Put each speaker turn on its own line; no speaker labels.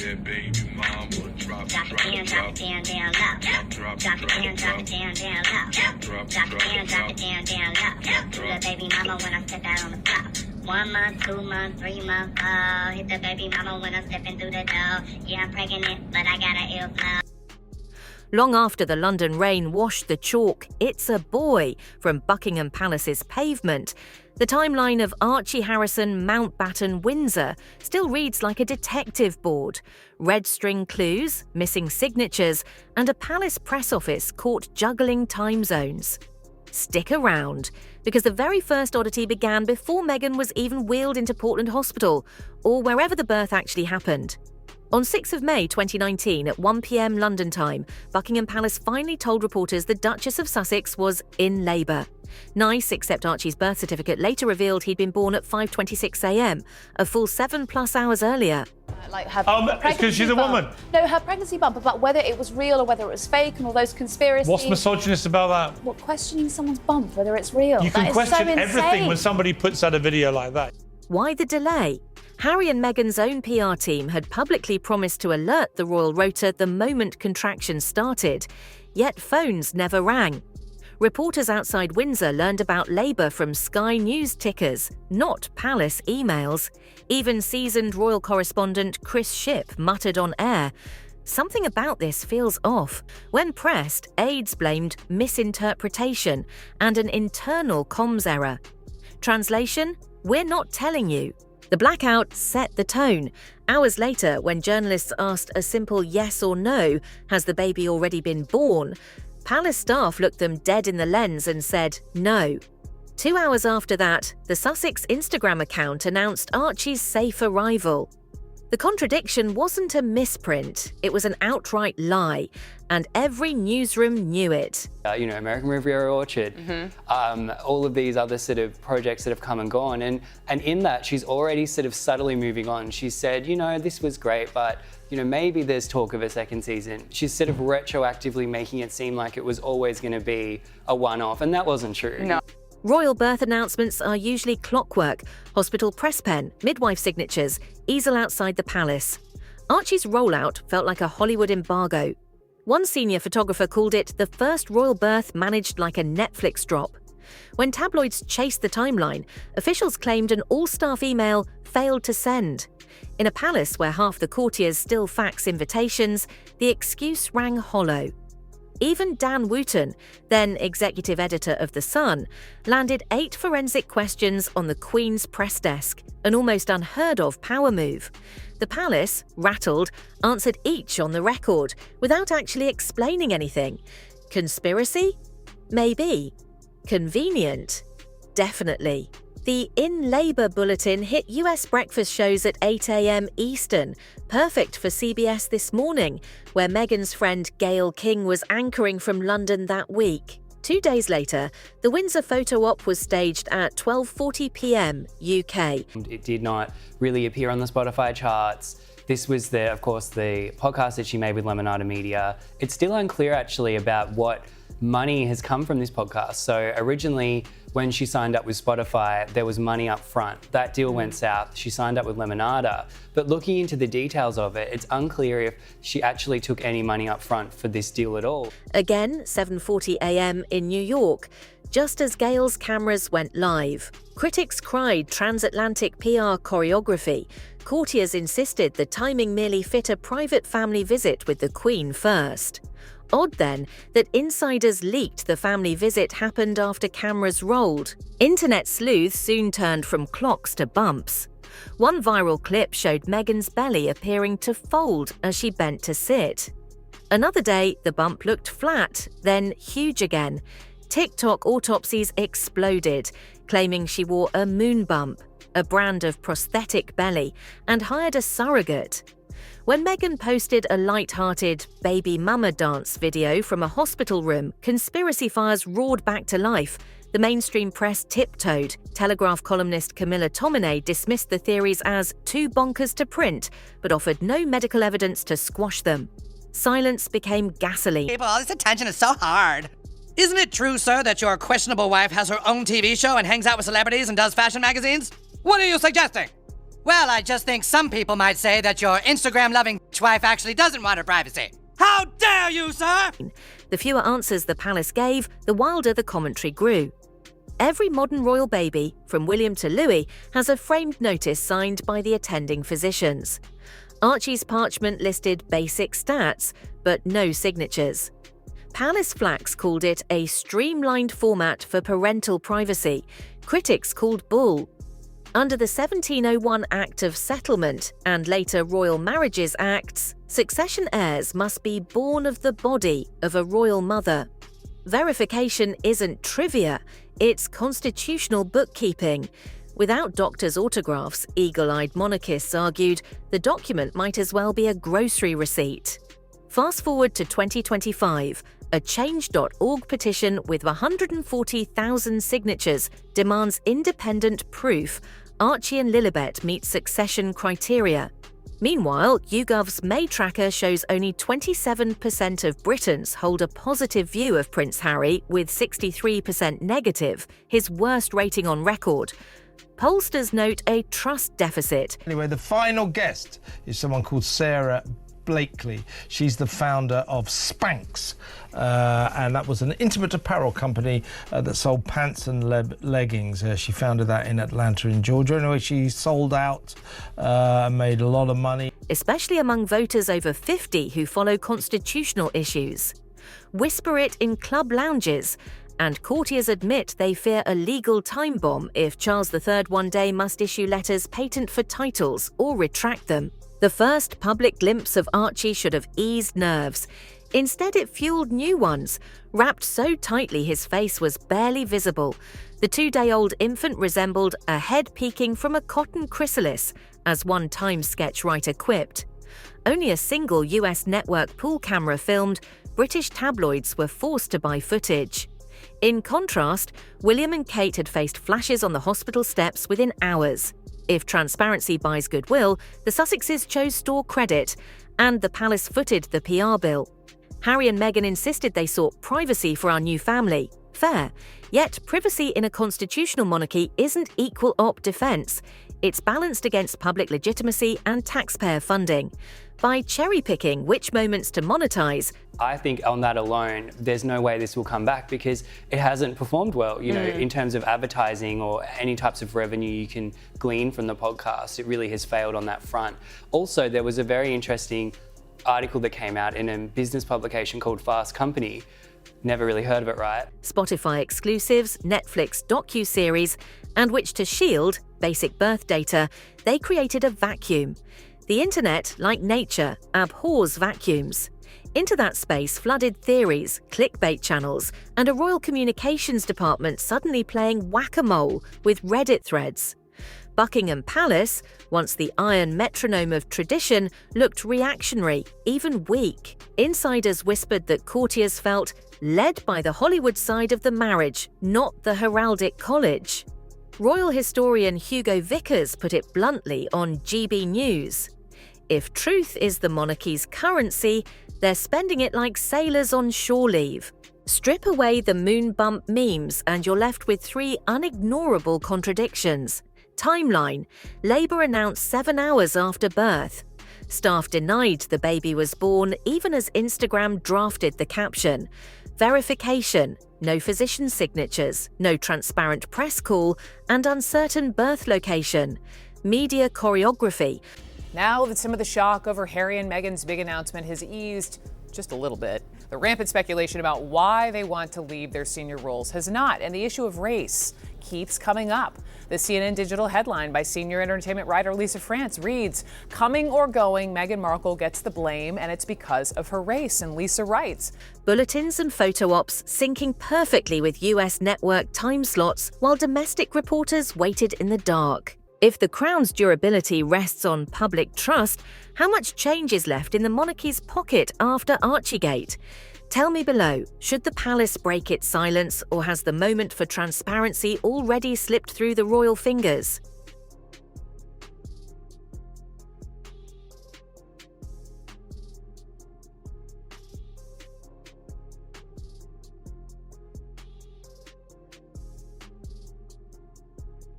that baby mama. Drop
Drop it down, drop it down, down low. Drop it down, drop it down, down low. Drop it down, drop it down, down low. Do the baby mama when I step out on the floor. 1 month, 2 months, 3 months, oh. Hit the baby mama when I'm stepping through the door. Yeah, I'm pregnant, but I got an ill flow.
Long after the London rain washed the chalk, it's a boy from Buckingham Palace's pavement. The timeline of Archie Harrison, Mountbatten, Windsor still reads like a detective board. Red string clues, missing signatures, and a palace press office caught juggling time zones. Stick around, because the very first oddity began before Meghan was even wheeled into Portland Hospital, or wherever the birth actually happened. On 6 May 2019 at 1 p.m. London time, Buckingham Palace finally told reporters the Duchess of Sussex was in labour. Nice, except Archie's birth certificate later revealed he'd been born at 5:26 a.m, a full 7+ hours earlier.
Like her
it's because she's a woman.
No, her pregnancy bump, about whether it was real or whether it was fake and all those conspiracies.
What's misogynist about that?
What, questioning someone's bump, whether it's real?
You can question
so
everything when somebody puts out a video like that.
Why the delay? Harry and Meghan's own PR team had publicly promised to alert the royal rota the moment contractions started, yet phones never rang. Reporters outside Windsor learned about labour from Sky News tickers, not palace emails. Even seasoned royal correspondent Chris Shipp muttered on air, "Something about this feels off." When pressed, aides blamed misinterpretation and an internal comms error. Translation? "We're not telling you." The blackout set the tone. Hours later, when journalists asked a simple yes or no, "Has the baby already been born?" Palace staff looked them dead in the lens and said no. 2 hours after that, the Sussex Instagram account announced Archie's safe arrival. The contradiction wasn't a misprint, it was an outright lie, and every newsroom knew it.
American Riviera Orchard, all of these other sort of projects that have come and gone. And in that, she's already sort of subtly moving on. She said, this was great, but maybe there's talk of a second season. She's sort of retroactively making it seem like it was always going to be a one-off, and that wasn't true.
No.
Royal birth announcements are usually clockwork, hospital press pen, midwife signatures, easel outside the palace. Archie's rollout felt like a Hollywood embargo. One senior photographer called it the first royal birth managed like a Netflix drop. When tabloids chased the timeline, officials claimed an all-staff email failed to send. In a palace where half the courtiers still fax invitations, the excuse rang hollow. Even Dan Wooten, then executive editor of The Sun, landed 8 forensic questions on the Queen's press desk, an almost unheard-of power move. The palace, rattled, answered each on the record, without actually explaining anything. Conspiracy? Maybe. Convenient? Definitely. The In Labour bulletin hit US breakfast shows at 8 a.m. Eastern, perfect for CBS This Morning, where Meghan's friend Gayle King was anchoring from London that week. 2 days later, the Windsor photo op was staged at 12:40 p.m. UK.
It did not really appear on the Spotify charts. This was, of course, the podcast that she made with Lemonada Media. It's still unclear, actually, about what money has come from this podcast. So originally, when she signed up with Spotify, there was money up front. That deal went south. She signed up with Lemonada. But looking into the details of it, it's unclear if she actually took any money up front for this deal at all.
Again, 7:40 a.m. in New York, just as Gayle's cameras went live. Critics cried transatlantic PR choreography. Courtiers insisted the timing merely fit a private family visit with the Queen first. Odd then that insiders leaked the family visit happened after cameras rolled. Internet sleuths soon turned from clocks to bumps. One viral clip showed Meghan's belly appearing to fold as she bent to sit. Another day, the bump looked flat, then huge again. TikTok autopsies exploded, claiming she wore a moon bump, a brand of prosthetic belly, and hired a surrogate. When Meghan posted a light-hearted baby mama dance video from a hospital room, conspiracy fires roared back to life. The mainstream press tiptoed. Telegraph columnist Camilla Tominey dismissed the theories as too bonkers to print, but offered no medical evidence to squash them. Silence became gasoline.
People, all this attention is so hard. Isn't it true, sir, that your questionable wife has her own TV show and hangs out with celebrities and does fashion magazines? What are you suggesting? Well, I just think some people might say that your Instagram-loving wife actually doesn't want her privacy. How dare you, sir?
The fewer answers the palace gave, the wilder the commentary grew. Every modern royal baby, from William to Louis, has a framed notice signed by the attending physicians. Archie's parchment listed basic stats, but no signatures. Palace Flax called it a streamlined format for parental privacy. Critics called bull. Under the 1701 Act of Settlement and later Royal Marriages Acts, succession heirs must be born of the body of a royal mother. Verification isn't trivia, it's constitutional bookkeeping. Without doctors' autographs, eagle-eyed monarchists argued the document might as well be a grocery receipt. Fast forward to 2025, a Change.org petition with 140,000 signatures demands independent proof Archie and Lilibet meet succession criteria. Meanwhile, YouGov's May tracker shows only 27% of Britons hold a positive view of Prince Harry, with 63% negative, his worst rating on record. Pollsters note a trust deficit.
Anyway, the final guest is someone called Sarah Blakely. She's the founder of Spanx, and that was an intimate apparel company that sold pants and leggings. She founded that in Atlanta in Georgia. Anyway, she sold out, made a lot of money.
Especially among voters over 50 who follow constitutional issues. Whisper it in club lounges, and courtiers admit they fear a legal time bomb if Charles III one day must issue letters patent for titles or retract them. The first public glimpse of Archie should have eased nerves. Instead, it fueled new ones. Wrapped so tightly his face was barely visible. The 2-day-old infant resembled a head peeking from a cotton chrysalis, as one Times sketch writer quipped. Only a single US network pool camera filmed, British tabloids were forced to buy footage. In contrast, William and Kate had faced flashes on the hospital steps within hours. If transparency buys goodwill, the Sussexes chose store credit, and the palace footed the PR bill. Harry and Meghan insisted they sought privacy for our new family. Fair. Yet privacy in a constitutional monarchy isn't equal op defense. It's balanced against public legitimacy and taxpayer funding. By cherry-picking which moments to monetize,
I think on that alone, there's no way this will come back because it hasn't performed well, in terms of advertising or any types of revenue you can glean from the podcast. It really has failed on that front. Also, there was a very interesting article that came out in a business publication called Fast Company. Never really heard of it, right?
Spotify exclusives, Netflix docu-series, and which to shield basic birth data, they created a vacuum. The internet, like nature, abhors vacuums. Into that space flooded theories, clickbait channels, and a royal communications department suddenly playing whack-a-mole with Reddit threads. Buckingham Palace, once the iron metronome of tradition, looked reactionary, even weak. Insiders whispered that courtiers felt led by the Hollywood side of the marriage, not the heraldic college. Royal historian Hugo Vickers put it bluntly on GB News. If truth is the monarchy's currency, they're spending it like sailors on shore leave. Strip away the moon bump memes and you're left with 3 unignorable contradictions. Timeline: Labour announced 7 hours after birth. Staff denied the baby was born even as Instagram drafted the caption. Verification: no physician signatures, no transparent press call, and uncertain birth location. Media choreography.
Now that some of the shock over Harry and Meghan's big announcement has eased just a little bit, the rampant speculation about why they want to leave their senior roles has not, and the issue of race keeps coming up. The CNN digital headline by senior entertainment writer Lisa France reads, "Coming or going, Meghan Markle gets the blame, and it's because of her race." And Lisa writes,
Bulletins and photo ops syncing perfectly with US network time slots while domestic reporters waited in the dark. If the crown's durability rests on public trust, how much change is left in the monarchy's pocket after Archiegate? Tell me below, should the palace break its silence, or has the moment for transparency already slipped through the royal fingers?